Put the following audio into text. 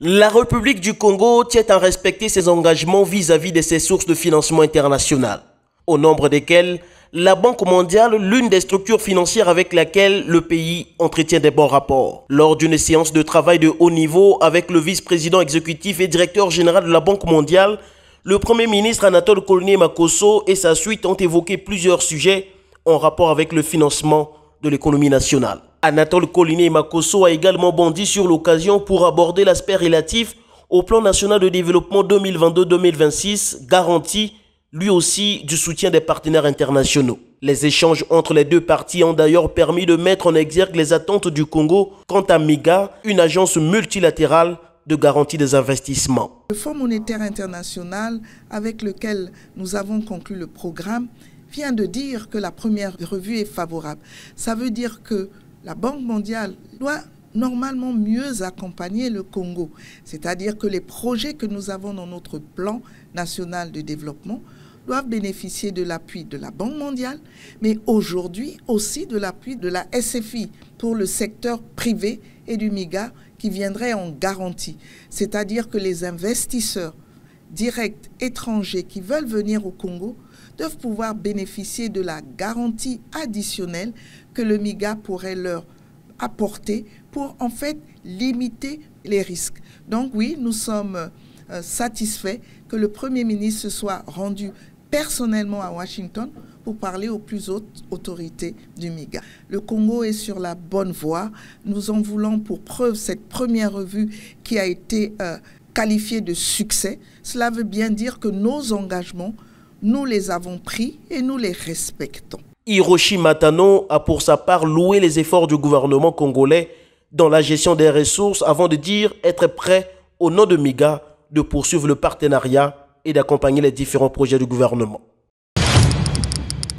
La République du Congo tient à respecter ses engagements vis-à-vis de ses sources de financement international, au nombre desquelles la Banque mondiale, l'une des structures financières avec laquelle le pays entretient des bons rapports. Lors d'une séance de travail de haut niveau avec le vice-président exécutif et directeur général de la Banque mondiale, le Premier ministre Anatole Koliné-Makosso et sa suite ont évoqué plusieurs sujets en rapport avec le financement de l'économie nationale. Anatole Koliné-Makosso a également bondi sur l'occasion pour aborder l'aspect relatif au plan national de développement 2022-2026, garantie lui aussi du soutien des partenaires internationaux. Les échanges entre les deux parties ont d'ailleurs permis de mettre en exergue les attentes du Congo quant à MIGA, une agence multilatérale de garantie des investissements. Le Fonds monétaire international avec lequel nous avons conclu le programme vient de dire que la première revue est favorable. Ça veut dire que la Banque mondiale doit normalement mieux accompagner le Congo. C'est-à-dire que les projets que nous avons dans notre plan national de développement doivent bénéficier de l'appui de la Banque mondiale, mais aujourd'hui aussi de l'appui de la SFI pour le secteur privé et du MIGA qui viendrait en garantie. C'est-à-dire que les investisseurs directs étrangers qui veulent venir au Congo doivent pouvoir bénéficier de la garantie additionnelle que le MIGA pourrait leur apporter pour en fait limiter les risques. Donc oui, nous sommes satisfaits que le Premier ministre se soit rendu personnellement à Washington pour parler aux plus hautes autorités du MIGA. Le Congo est sur la bonne voie. Nous en voulons pour preuve cette première revue qui a été qualifiée de succès. Cela veut bien dire que nos engagements, nous les avons pris et nous les respectons. Hiroshi Matano a pour sa part loué les efforts du gouvernement congolais dans la gestion des ressources avant de dire être prêt, au nom de MIGA, de poursuivre le partenariat et d'accompagner les différents projets du gouvernement.